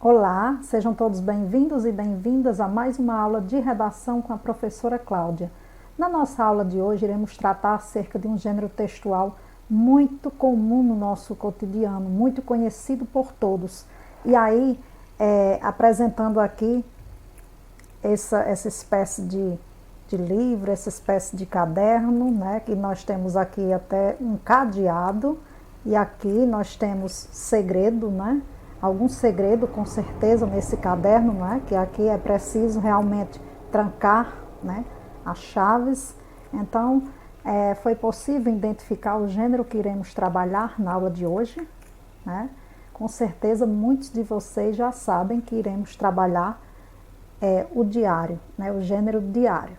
Olá, sejam todos bem-vindos e bem-vindas a mais uma aula de redação com a professora Cláudia. Na nossa aula de hoje, iremos tratar acerca de um gênero textual muito comum no nosso cotidiano, muito conhecido por todos. E aí, apresentando aqui essa espécie de livro, essa espécie de caderno, né, que nós temos aqui até um cadeado, e aqui nós temos segredo, né? Algum segredo com certeza nesse caderno, né? Que aqui é preciso realmente trancar, né? As chaves. Então, foi possível identificar o gênero que iremos trabalhar na aula de hoje, né? Com certeza muitos de vocês já sabem que iremos trabalhar o diário, né? O gênero diário.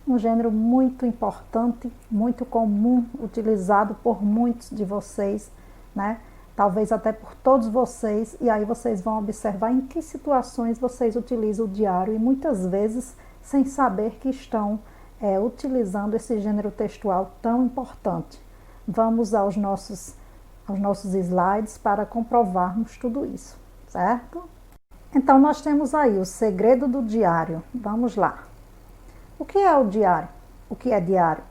Um gênero muito importante, muito comum, utilizado por muitos de vocês, né? Talvez até por todos vocês, e aí vocês vão observar em que situações vocês utilizam o diário e muitas vezes sem saber que estão utilizando esse gênero textual tão importante. Vamos aos nossos slides para comprovarmos tudo isso, certo? Então nós temos aí o segredo do diário. Vamos lá. O que é o diário? O que é diário?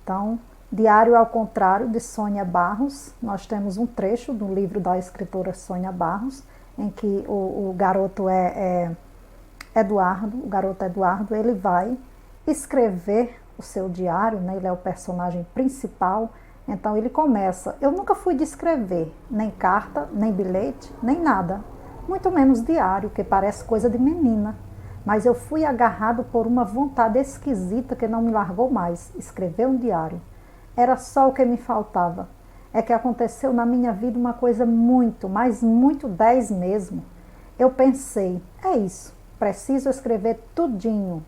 Então, Diário ao Contrário, de Sônia Barros. Nós temos um trecho do livro da escritora Sônia Barros, em que o garoto Eduardo, o garoto Eduardo, ele vai escrever o seu diário, né? Ele é o personagem principal. Então ele começa: eu nunca fui de escrever, nem carta, nem bilhete, nem nada, muito menos diário, que parece coisa de menina. Mas eu fui agarrado por uma vontade esquisita que não me largou mais, escrever um diário. Era só o que me faltava. É que aconteceu na minha vida uma coisa muito, mas muito 10 mesmo. Eu pensei, é isso, preciso escrever tudinho.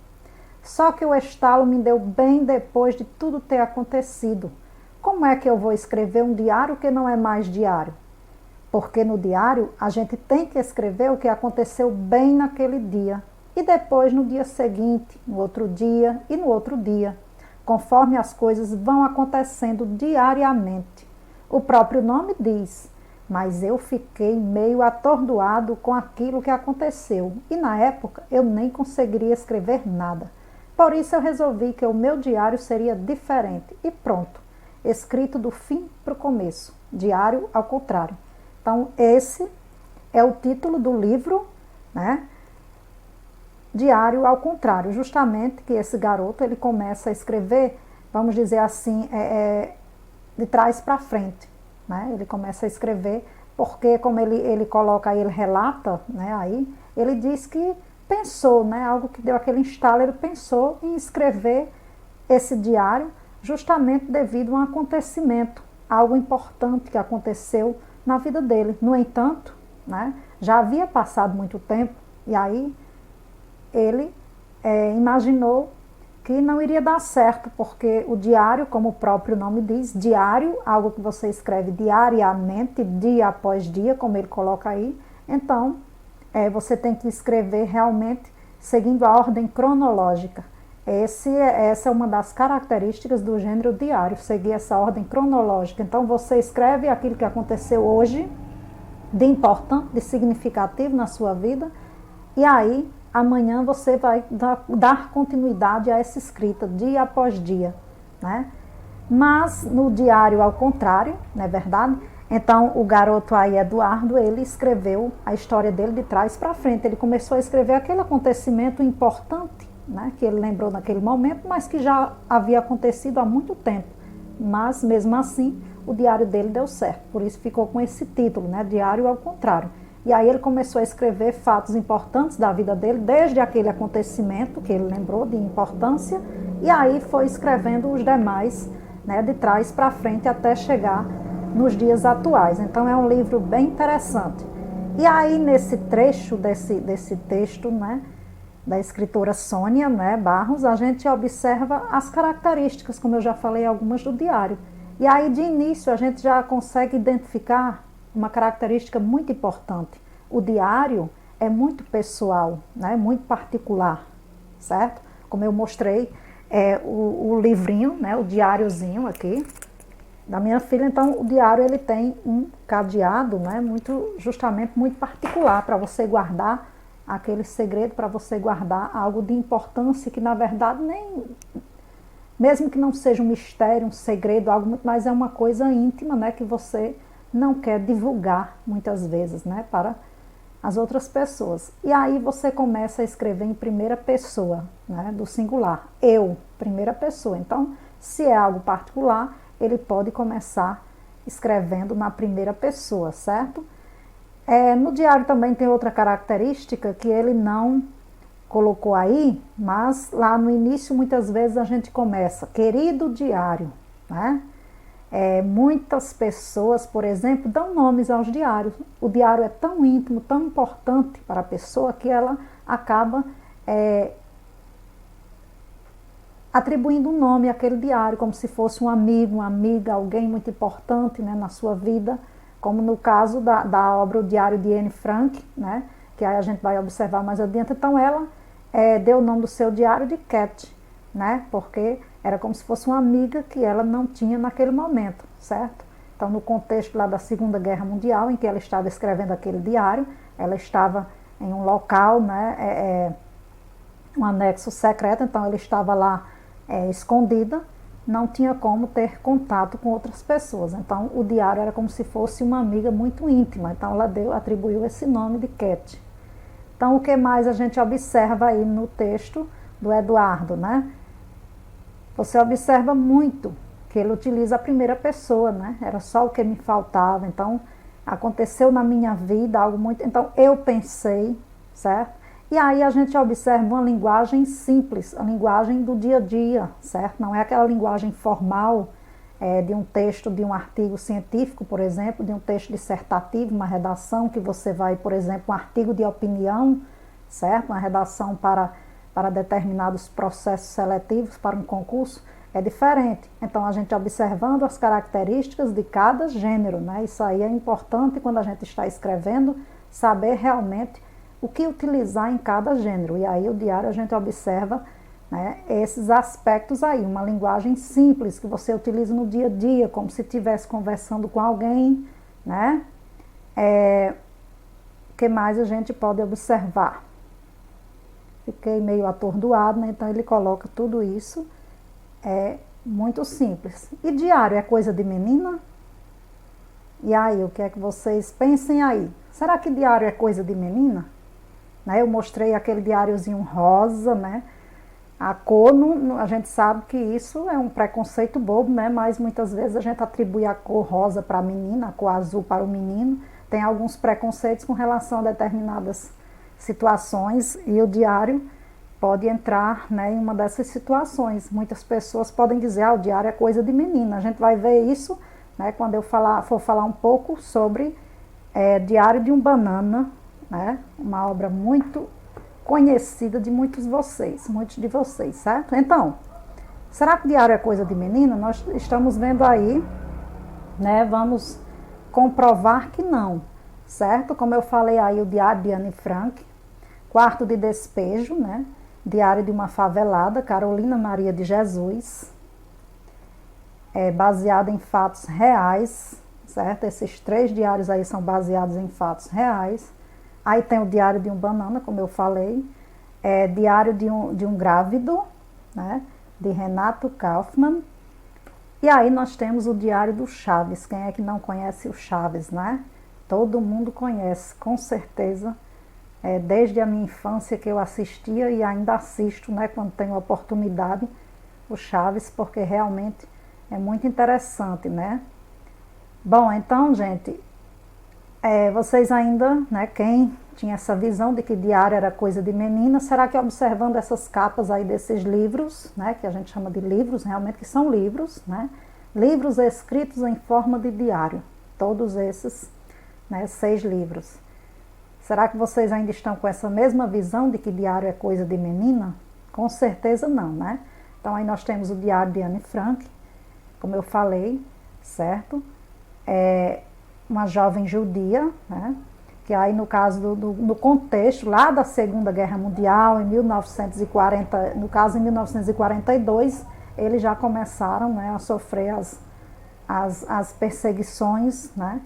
Só que o estalo me deu bem depois de tudo ter acontecido. Como é que eu vou escrever um diário que não é mais diário? Porque no diário a gente tem que escrever o que aconteceu bem naquele dia. E depois no dia seguinte, no outro dia e no outro dia, conforme as coisas vão acontecendo diariamente. O próprio nome diz, mas eu fiquei meio atordoado com aquilo que aconteceu e na época eu nem conseguiria escrever nada. Por isso eu resolvi que o meu diário seria diferente e pronto, escrito do fim para o começo, diário ao contrário. Então esse é o título do livro, né? Diário ao contrário, justamente que esse garoto ele começa a escrever, vamos dizer assim, de trás para frente, né? Ele começa a escrever porque, como ele coloca aí, ele relata, né? Aí ele diz que pensou, né? Algo que deu aquele estalo, ele pensou em escrever esse diário justamente devido a um acontecimento, algo importante que aconteceu na vida dele. No entanto, né? Já havia passado muito tempo e aí ele imaginou que não iria dar certo, porque o diário, como o próprio nome diz, diário, algo que você escreve diariamente, dia após dia, como ele coloca aí, então você tem que escrever realmente seguindo a ordem cronológica. Essa é uma das características do gênero diário, seguir essa ordem cronológica. Então você escreve aquilo que aconteceu hoje, de importante, de significativo na sua vida, e aí amanhã você vai dar continuidade a essa escrita, dia após dia, né? Mas no diário ao contrário, não é verdade? Então o garoto aí, Eduardo, ele escreveu a história dele de trás para frente. Ele começou a escrever aquele acontecimento importante, né? Que ele lembrou naquele momento, mas que já havia acontecido há muito tempo. Mas mesmo assim, o diário dele deu certo. Por isso ficou com esse título, né? Diário ao contrário. E aí ele começou a escrever fatos importantes da vida dele, desde aquele acontecimento que ele lembrou de importância, e aí foi escrevendo os demais, né, de trás para frente até chegar nos dias atuais. Então é um livro bem interessante. E aí nesse trecho desse texto, né, da escritora Sônia, né, Barros, a gente observa as características, como eu já falei, algumas do diário. E aí de início a gente já consegue identificar uma característica muito importante. O diário é muito pessoal, né? Muito particular, certo? Como eu mostrei, o livrinho, né? O diáriozinho aqui, da minha filha. Então o diário ele tem um cadeado, né, justamente muito particular para você guardar aquele segredo, para você guardar algo de importância que na verdade nem, mesmo que não seja um mistério, um segredo, algo muito mais, é uma coisa íntima, né, que você não quer divulgar muitas vezes, né, para as outras pessoas. E aí você começa a escrever em primeira pessoa, né, do singular. Eu, primeira pessoa. Então, se é algo particular, ele pode começar escrevendo na primeira pessoa, certo? No diário também tem outra característica que ele não colocou aí, mas lá no início muitas vezes a gente começa, querido diário, né? Muitas pessoas, por exemplo, dão nomes aos diários. O diário é tão íntimo, tão importante para a pessoa que ela acaba atribuindo um nome àquele diário, como se fosse um amigo, uma amiga, alguém muito importante, né, na sua vida, como no caso da obra O Diário de Anne Frank, né, que aí a gente vai observar mais adiante. Então ela deu o nome do seu diário de Cat, né, porque era como se fosse uma amiga que ela não tinha naquele momento, certo? Então, no contexto lá da Segunda Guerra Mundial, em que ela estava escrevendo aquele diário, ela estava em um local, né, um anexo secreto, então ela estava lá escondida, não tinha como ter contato com outras pessoas. Então, o diário era como se fosse uma amiga muito íntima, então ela atribuiu esse nome de Cat. Então, o que mais a gente observa aí no texto do Eduardo, né? Você observa muito que ele utiliza a primeira pessoa, né? Era só o que me faltava. Então, aconteceu na minha vida algo muito... Então, eu pensei, certo? E aí a gente observa uma linguagem simples, a linguagem do dia a dia, certo? Não é aquela linguagem formal de um texto, de um artigo científico, por exemplo, de um texto dissertativo, uma redação que você vai, por exemplo, um artigo de opinião, certo? Uma redação para determinados processos seletivos, para um concurso, é diferente. Então, a gente observando as características de cada gênero, né? Isso aí é importante quando a gente está escrevendo, saber realmente o que utilizar em cada gênero. E aí, o diário, a gente observa, né, esses aspectos aí, uma linguagem simples que você utiliza no dia a dia, como se estivesse conversando com alguém, né? O que mais a gente pode observar? Fiquei meio atordoado, né? Então ele coloca tudo isso, muito simples. E diário é coisa de menina? E aí, o que é que vocês pensem aí? Será que diário é coisa de menina? Né? Eu mostrei aquele diáriozinho rosa, né? A cor, a gente sabe que isso é um preconceito bobo, né? Mas muitas vezes a gente atribui a cor rosa para a menina, a cor azul para o menino. Tem alguns preconceitos com relação a determinadas situações e o diário pode entrar, né, em uma dessas situações. Muitas pessoas podem dizer, o diário é coisa de menina. A gente vai ver isso, né, quando eu for falar um pouco sobre Diário de um Banana, né, uma obra muito conhecida de muitos de vocês, certo? Então, será que diário é coisa de menina? Nós estamos vendo aí, né, vamos comprovar que não, certo? Como eu falei aí, o Diário de Anne Frank, Quarto de Despejo, né? Diário de uma Favelada, Carolina Maria de Jesus, baseado em fatos reais, certo? Esses 3 diários aí são baseados em fatos reais. Aí tem o Diário de um Banana, como eu falei, Diário de um Grávido, né? De Renato Kaufmann. E aí nós temos o Diário do Chaves. Quem é que não conhece o Chaves, né? Todo mundo conhece, com certeza. Desde a minha infância que eu assistia e ainda assisto, né, quando tenho oportunidade, o Chaves, porque realmente é muito interessante, né? Bom, então, gente, vocês ainda, né, quem tinha essa visão de que diário era coisa de menina, será que observando essas capas aí desses livros, né, que a gente chama de livros, realmente que são livros, né, livros escritos em forma de diário, todos esses, né, 6 livros. Será que vocês ainda estão com essa mesma visão de que diário é coisa de menina? Com certeza não, né? Então aí nós temos o Diário de Anne Frank, como eu falei, certo? Uma jovem judia, né? Que aí no caso no contexto lá da Segunda Guerra Mundial, em 1940, no caso em 1942, eles já começaram, né, a sofrer as perseguições, né?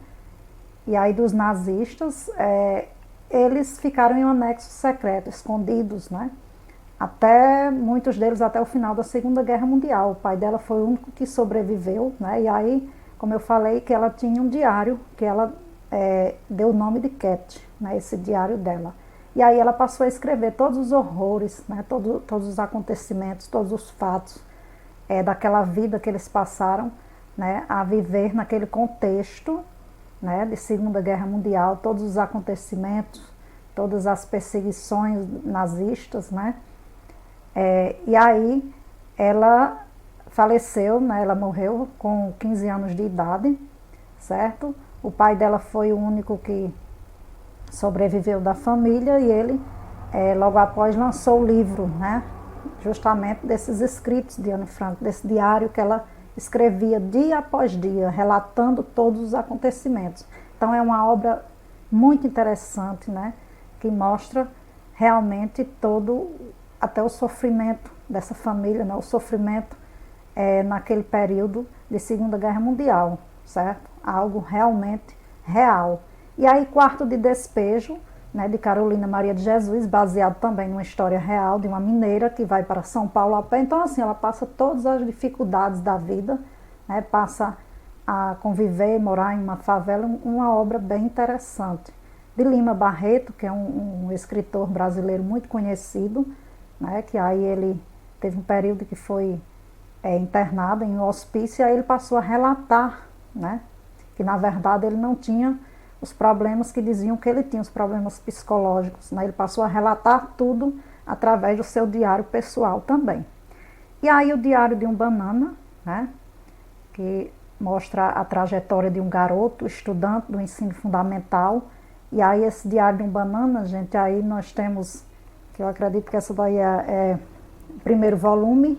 E aí dos nazistas, eles ficaram em um anexo secreto, escondidos, né? Até muitos deles até o final da Segunda Guerra Mundial. O pai dela foi o único que sobreviveu, né? E aí, como eu falei, que ela tinha um diário que ela deu o nome de Cat, né? Esse diário dela. E aí ela passou a escrever todos os horrores, né? Todos os acontecimentos, todos os fatos daquela vida que eles passaram, né? A viver naquele contexto, né? De Segunda Guerra Mundial, todos os acontecimentos, todas as perseguições nazistas, né? E aí ela faleceu, né? Ela morreu com 15 anos de idade, certo? O pai dela foi o único que sobreviveu da família e ele, logo após, lançou o livro, né? Justamente desses escritos de Anne Frank, desse diário que ela escrevia dia após dia, relatando todos os acontecimentos. Então é uma obra muito interessante, né? Que mostra realmente até o sofrimento dessa família, né? O sofrimento naquele período de Segunda Guerra Mundial, certo? Algo realmente real. E aí, Quarto de Despejo, né, de Carolina Maria de Jesus, baseado também numa história real de uma mineira que vai para São Paulo a pé. Então, assim, ela passa todas as dificuldades da vida, né, passa a conviver, morar em uma favela, uma obra bem interessante. De Lima Barreto, que é um escritor brasileiro muito conhecido, né, que aí ele teve um período que foi internado em um hospício, e aí ele passou a relatar, né, que na verdade ele não tinha os problemas que diziam que ele tinha, os problemas psicológicos, né? Ele passou a relatar tudo através do seu diário pessoal também. E aí o Diário de um Banana, né? Que mostra a trajetória de um garoto, estudante do ensino fundamental. E aí esse Diário de um Banana, gente, aí nós temos, que eu acredito que essa daí é o primeiro volume,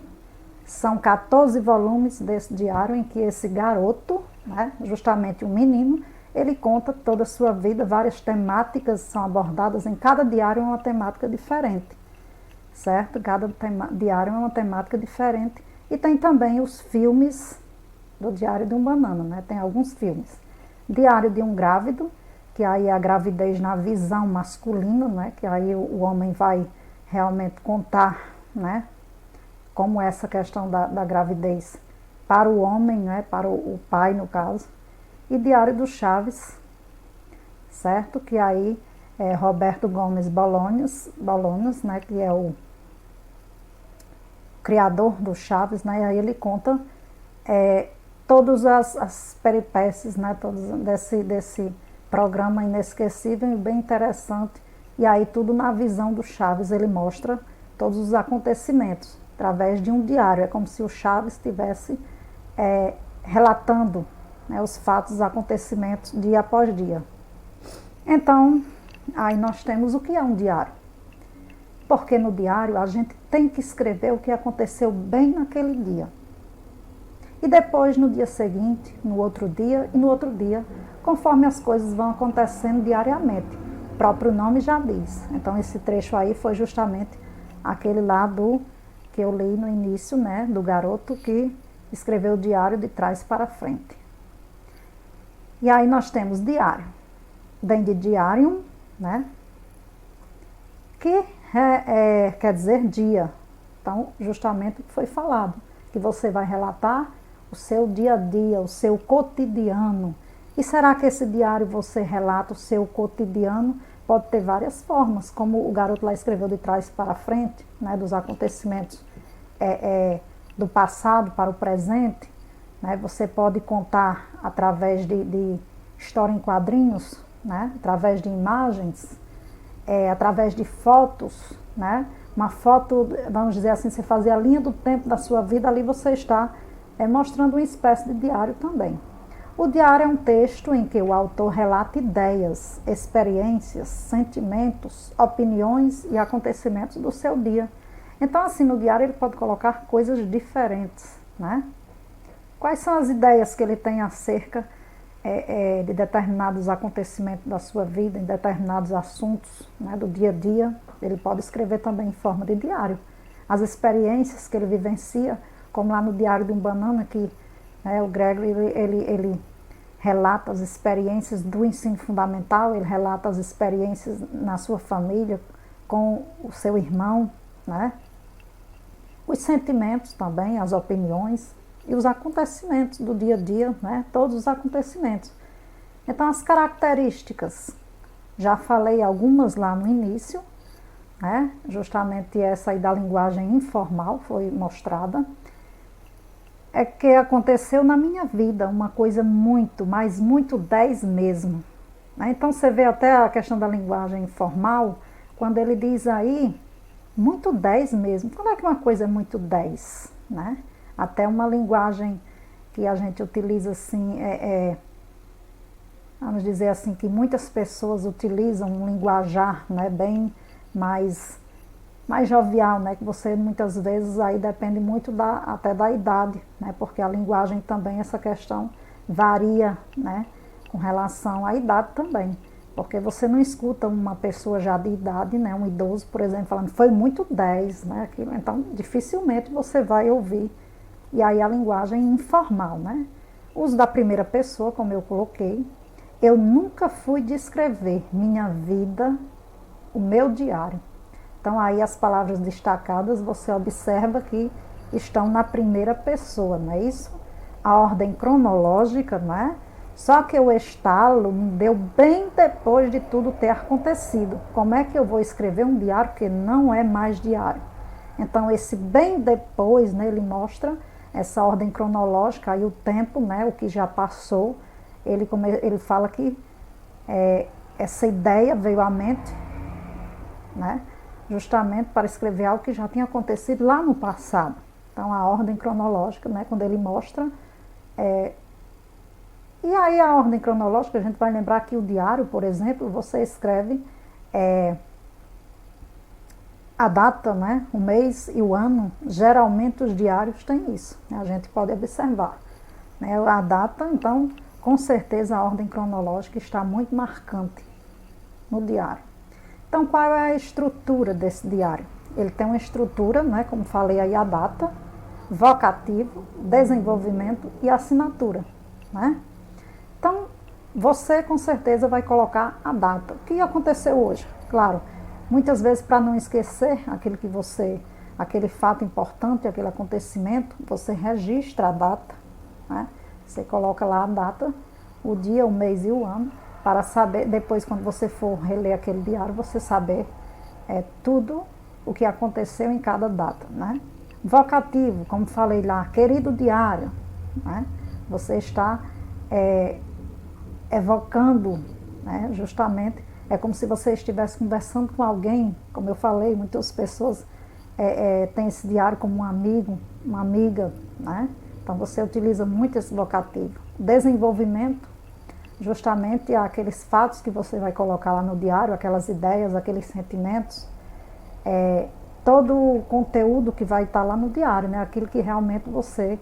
são 14 volumes desse diário em que esse garoto, né, justamente um menino, ele conta toda a sua vida, várias temáticas são abordadas, em cada diário é uma temática diferente, certo? Cada diário é uma temática diferente. E tem também os filmes do Diário de um Banana, né? Tem alguns filmes. Diário de um Grávido, que aí é a gravidez na visão masculina, né? Que aí o homem vai realmente contar, né? Como essa questão da gravidez para o homem, né? Para o pai, no caso. E Diário do Chaves, certo? Que aí é Roberto Gomes Bolaños, né? Que é o criador do Chaves, né? E aí ele conta todas as peripécias, né? Todos desse programa inesquecível e bem interessante. E aí tudo na visão do Chaves, ele mostra todos os acontecimentos através de um diário. É como se o Chaves estivesse relatando, né, os fatos, os acontecimentos dia após dia. Então, aí nós temos o que é um diário. Porque no diário a gente tem que escrever o que aconteceu bem naquele dia. E depois, no dia seguinte, no outro dia e no outro dia, conforme as coisas vão acontecendo diariamente. O próprio nome já diz. Então, esse trecho aí foi justamente aquele lá que eu li no início, né, do garoto que escreveu o diário de trás para frente. E aí nós temos diário, vem de diarium, né? Que quer dizer dia. Então, justamente o que foi falado, que você vai relatar o seu dia a dia, o seu cotidiano. E será que esse diário você relata o seu cotidiano? Pode ter várias formas, como o garoto lá escreveu de trás para frente, né? Dos acontecimentos do passado para o presente. Né? Você pode contar através de história em quadrinhos, né? Através de imagens, através de fotos, né? Uma foto, vamos dizer assim, você fazer a linha do tempo da sua vida, ali você está mostrando uma espécie de diário também. O diário é um texto em que o autor relata ideias, experiências, sentimentos, opiniões e acontecimentos do seu dia. Então, assim, no diário ele pode colocar coisas diferentes, né? Quais são as ideias que ele tem acerca de determinados acontecimentos da sua vida, em determinados assuntos, né, do dia a dia? Ele pode escrever também em forma de diário. As experiências que ele vivencia, como lá no Diário de um Banana, que né? O Gregory, ele relata as experiências do ensino fundamental, ele relata as experiências na sua família, com o seu irmão, né? Os sentimentos também, as opiniões e os acontecimentos do dia a dia, né? Todos os acontecimentos. Então, as características, já falei algumas lá no início, né? Justamente essa aí da linguagem informal foi mostrada. É que aconteceu na minha vida uma coisa muito, mas muito 10 mesmo. Né? Então você vê até a questão da linguagem informal, quando ele diz aí, muito 10 mesmo. Quando é que uma coisa é muito 10? Né? Até uma linguagem que a gente utiliza assim, vamos dizer assim, que muitas pessoas utilizam um linguajar, né, bem mais jovial, né, que você muitas vezes aí depende muito até da idade, né, porque a linguagem também, essa questão varia, né, com relação à idade também, porque você não escuta uma pessoa já de idade, né, um idoso, por exemplo, falando foi muito 10, né, aquilo, então dificilmente você vai ouvir, e aí a linguagem informal, né, uso da primeira pessoa, como eu coloquei, eu nunca fui descrever minha vida, o meu diário. Então aí as palavras destacadas você observa que estão na primeira pessoa, não é isso? A ordem cronológica, não é? Só que o estalo me deu bem depois de tudo ter acontecido. Como é que eu vou escrever um diário que não é mais diário? Então esse bem depois, né, ele mostra essa ordem cronológica, aí o tempo, né, o que já passou, ele fala que essa ideia veio à mente, né? Justamente para escrever algo que já tinha acontecido lá no passado. Então, a ordem cronológica, né, quando ele mostra... E aí, a ordem cronológica, a gente vai lembrar que o diário, por exemplo, você escreve a data, né, o mês e o ano. Geralmente, os diários têm isso, né, a gente pode observar. Né, a data, então, com certeza, a ordem cronológica está muito marcante no diário. Então, qual é a estrutura desse diário? Ele tem uma estrutura, né, como falei aí, a data, vocativo, desenvolvimento e assinatura. Né? Então, você com certeza vai colocar a data. O que aconteceu hoje? Claro, muitas vezes para não esquecer aquele fato importante, aquele acontecimento, você registra a data. Né? Você coloca lá a data, o dia, o mês e o ano, para saber, depois quando você for reler aquele diário, você saber tudo o que aconteceu em cada data, né? Vocativo, como falei lá, querido diário, né? Você está evocando, né? Justamente, é como se você estivesse conversando com alguém, como eu falei, muitas pessoas têm esse diário como um amigo, uma amiga, né? Então você utiliza muito esse vocativo. Desenvolvimento, justamente aqueles fatos que você vai colocar lá no diário, aquelas ideias, aqueles sentimentos, todo o conteúdo que vai estar lá no diário, né? Aquilo que realmente você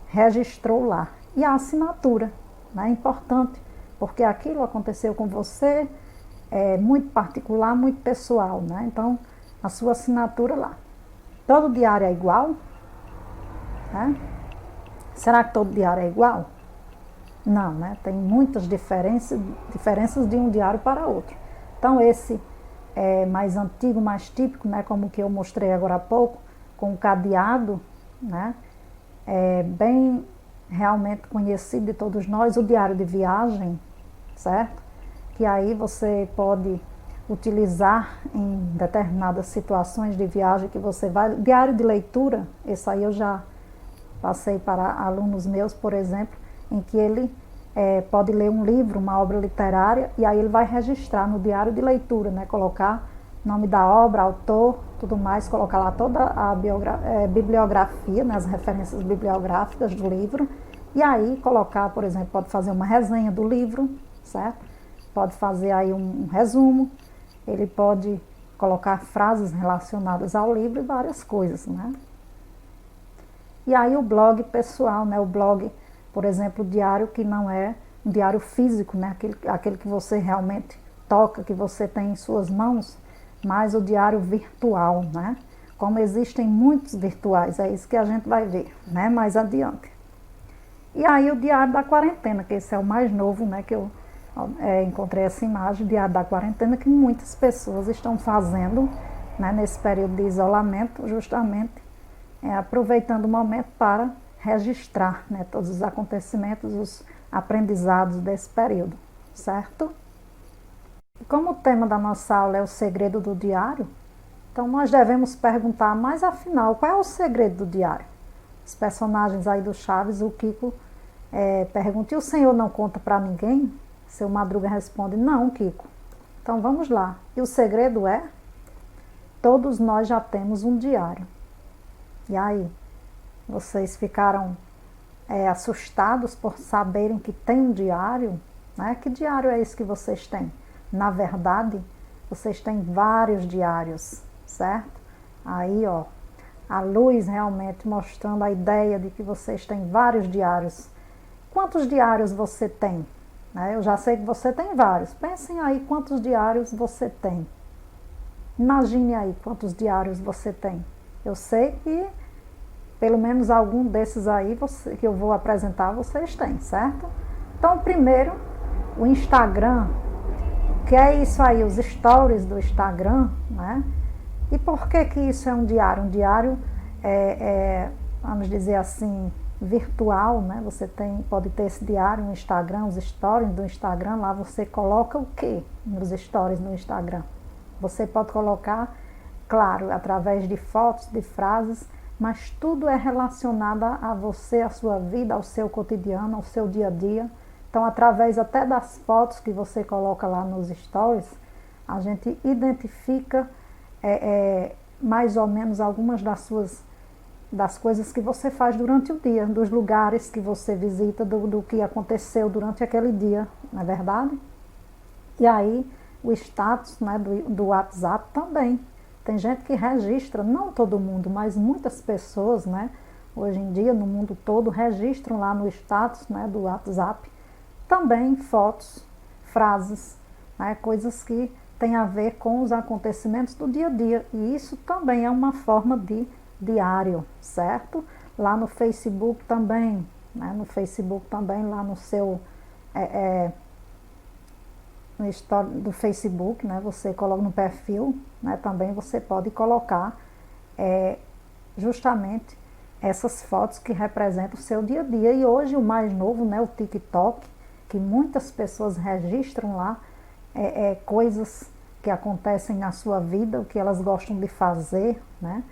registrou lá. E a assinatura, né? É importante, porque aquilo aconteceu com você, é muito particular, muito pessoal, né? Então, a sua assinatura lá. Todo diário é igual? Né? Será que todo diário é igual? Não, né? Tem muitas diferenças de um diário para outro. Então, esse mais antigo, mais típico, né? Como que eu mostrei agora há pouco, com o cadeado, né? Bem realmente conhecido de todos nós, o diário de viagem, certo? Que aí você pode utilizar em determinadas situações de viagem que você vai. Diário de leitura, esse aí eu já passei para alunos meus, por exemplo, em que ele pode ler um livro, uma obra literária, e aí ele vai registrar no diário de leitura, né? Colocar nome da obra, autor, tudo mais, colocar lá toda a bibliografia, né? As referências bibliográficas do livro, e aí colocar, por exemplo, pode fazer uma resenha do livro, certo? Pode fazer aí um resumo, ele pode colocar frases relacionadas ao livro e várias coisas, né? E aí o blog pessoal, né? O blog, por exemplo, o diário que não é um diário físico, né? Aquele que você realmente toca, que você tem em suas mãos, mas o diário virtual, né? Como existem muitos virtuais, é isso que a gente vai ver, né? Mais adiante. E aí o Diário da Quarentena, que esse é o mais novo, né, que eu encontrei essa imagem, Diário da Quarentena, que muitas pessoas estão fazendo, né, nesse período de isolamento, justamente aproveitando o momento para registrar, né, todos os acontecimentos, os aprendizados desse período, certo? Como o tema da nossa aula é o segredo do diário, então nós devemos perguntar, mas afinal, qual é o segredo do diário? Os personagens aí do Chaves, o Kiko pergunta, e o senhor não conta para ninguém? Seu Madruga responde, não, Kiko. Então vamos lá. E o segredo é? Todos nós já temos um diário. E aí, vocês ficaram assustados por saberem que tem um diário? Né? Que diário é esse que vocês têm? Na verdade, vocês têm vários diários, certo? Aí, ó, a luz realmente mostrando a ideia de que vocês têm vários diários. Quantos diários você tem? Eu já sei que você tem vários. Pensem aí quantos diários você tem. Imagine aí quantos diários você tem. Eu sei que pelo menos algum desses aí que eu vou apresentar vocês têm, certo? Então, primeiro, o Instagram, que é isso aí, os stories do Instagram, né? E por que que isso é um diário? Um diário vamos dizer assim, virtual, né? Você pode ter esse diário no Instagram, os stories do Instagram, lá você coloca o quê nos stories no Instagram? Você pode colocar, claro, através de fotos, de frases, mas tudo é relacionado a você, a sua vida, ao seu cotidiano, ao seu dia a dia. Então, através até das fotos que você coloca lá nos stories, a gente identifica mais ou menos algumas das coisas que você faz durante o dia, dos lugares que você visita, do que aconteceu durante aquele dia, não é verdade? E aí, o status, né, do WhatsApp também. Tem gente que registra, não todo mundo, mas muitas pessoas, né, hoje em dia, no mundo todo, registram lá no status, né, do WhatsApp também fotos, frases, né, coisas que têm a ver com os acontecimentos do dia a dia. E isso também é uma forma de diário, certo? Lá no Facebook também, né, no Facebook também, lá no seu no story do Facebook, né, você coloca no perfil, né, também você pode colocar justamente essas fotos que representam o seu dia a dia. E hoje o mais novo, né, o TikTok, que muitas pessoas registram lá coisas que acontecem na sua vida, o que elas gostam de fazer, né?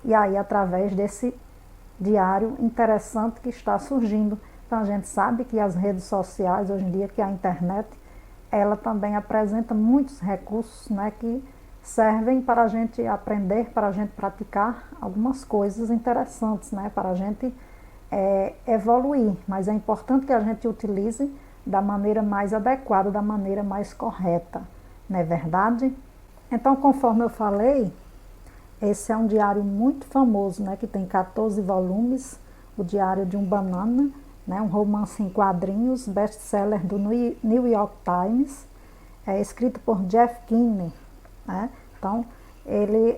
E aí através desse diário interessante que está surgindo. Então a gente sabe que as redes sociais hoje em dia, que a internet, ela também apresenta muitos recursos, né, que servem para a gente aprender, para a gente praticar algumas coisas interessantes, né, para a gente evoluir. Mas é importante que a gente utilize da maneira mais adequada, da maneira mais correta, não é verdade? Então, conforme eu falei, esse é um diário muito famoso, né, que tem 14 volumes, o Diário de um Banana, né, um romance em quadrinhos, best-seller do New York Times, escrito por Jeff Kinney, né? Então, ele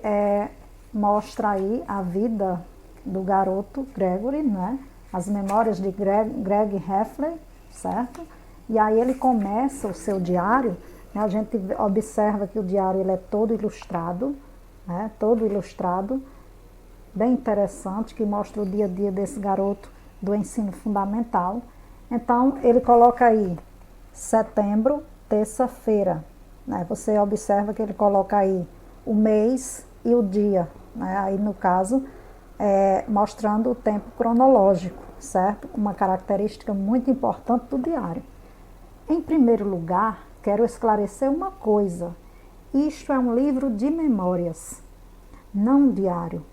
mostra aí a vida do garoto Gregory, né, as memórias de Greg Heffley, certo? E aí ele começa o seu diário, né, a gente observa que o diário ele é todo ilustrado, né, todo ilustrado, bem interessante, que mostra o dia a dia desse garoto do ensino fundamental. Então, ele coloca aí, setembro, terça-feira, né? Você observa que ele coloca aí o mês e o dia, né? Aí no caso, mostrando o tempo cronológico, certo? Uma característica muito importante do diário. Em primeiro lugar, quero esclarecer uma coisa. Isto é um livro de memórias, não um diário.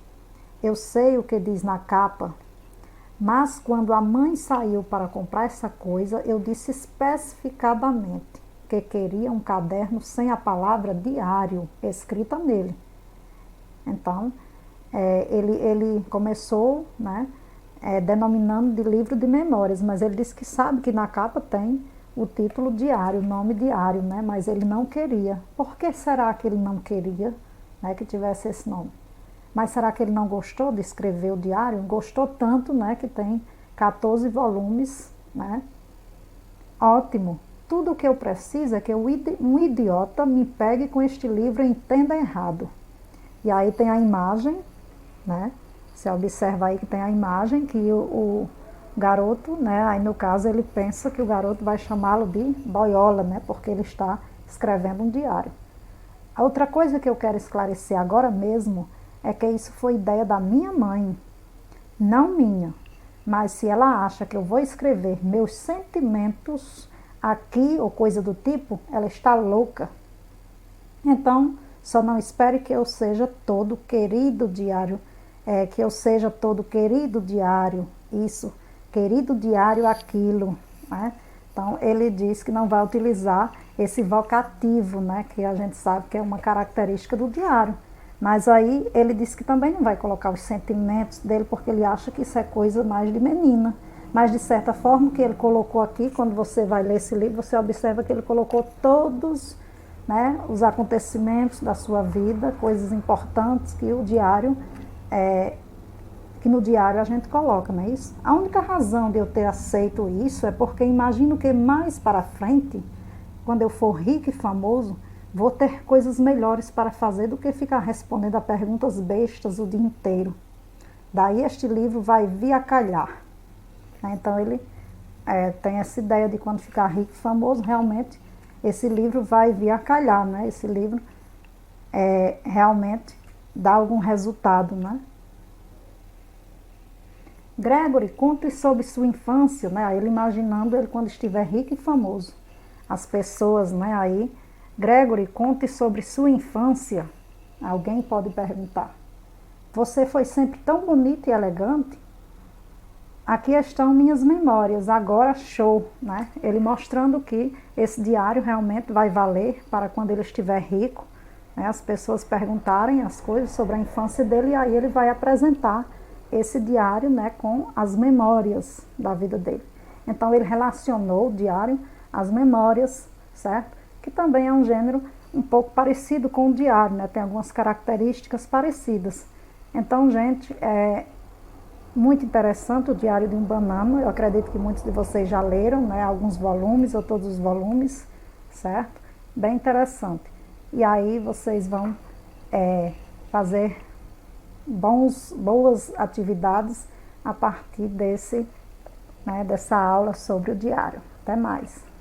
Eu sei o que diz na capa, mas quando a mãe saiu para comprar essa coisa, eu disse especificadamente que queria um caderno sem a palavra diário escrita nele. Então, ele começou, né, denominando de livro de memórias, mas ele disse que sabe que na capa tem o título diário, o nome diário, né, mas ele não queria. Por que será que ele não queria, né, que tivesse esse nome? Mas será que ele não gostou de escrever o diário? Gostou tanto, né, que tem 14 volumes, né? Ótimo. Tudo o que eu preciso é que um idiota me pegue com este livro e entenda errado. E aí tem a imagem, né? Você observa aí que tem a imagem que o garoto, né? Aí no caso ele pensa que o garoto vai chamá-lo de boiola, né? Porque ele está escrevendo um diário. A outra coisa que eu quero esclarecer agora mesmo é que isso foi ideia da minha mãe, não minha. Mas se ela acha que eu vou escrever meus sentimentos aqui ou coisa do tipo, ela está louca. Então, só não espere que eu seja todo querido diário, que eu seja todo querido diário, isso, querido diário aquilo, né? Então, ele diz que não vai utilizar esse vocativo, né, que a gente sabe que é uma característica do diário. Mas aí ele disse que também não vai colocar os sentimentos dele, porque ele acha que isso é coisa mais de menina. Mas de certa forma, o que ele colocou aqui, quando você vai ler esse livro, você observa que ele colocou todos, né, os acontecimentos da sua vida, coisas importantes que o diário, que no diário a gente coloca, não é isso? A única razão de eu ter aceito isso é porque imagino que mais para frente, quando eu for rico e famoso, vou ter coisas melhores para fazer do que ficar respondendo a perguntas bestas o dia inteiro. Daí este livro vai vir a calhar. Então ele tem essa ideia de quando ficar rico e famoso, realmente esse livro vai vir a calhar, né? Esse livro realmente dá algum resultado, né? Gregory, conte sobre sua infância, né? Ele imaginando ele quando estiver rico e famoso. As pessoas, né, aí, Gregory, conte sobre sua infância. Alguém pode perguntar. Você foi sempre tão bonito e elegante? Aqui estão minhas memórias, agora show, né? Ele mostrando que esse diário realmente vai valer para quando ele estiver rico, né? As pessoas perguntarem as coisas sobre a infância dele e aí ele vai apresentar esse diário, né, com as memórias da vida dele. Então ele relacionou o diário às memórias, certo? Que também é um gênero um pouco parecido com o diário, né? Tem algumas características parecidas. Então, gente, muito interessante o Diário de um Banana. Eu acredito que muitos de vocês já leram, né, alguns volumes ou todos os volumes, certo? Bem interessante. E aí vocês vão fazer boas atividades a partir dessa aula sobre o diário. Até mais!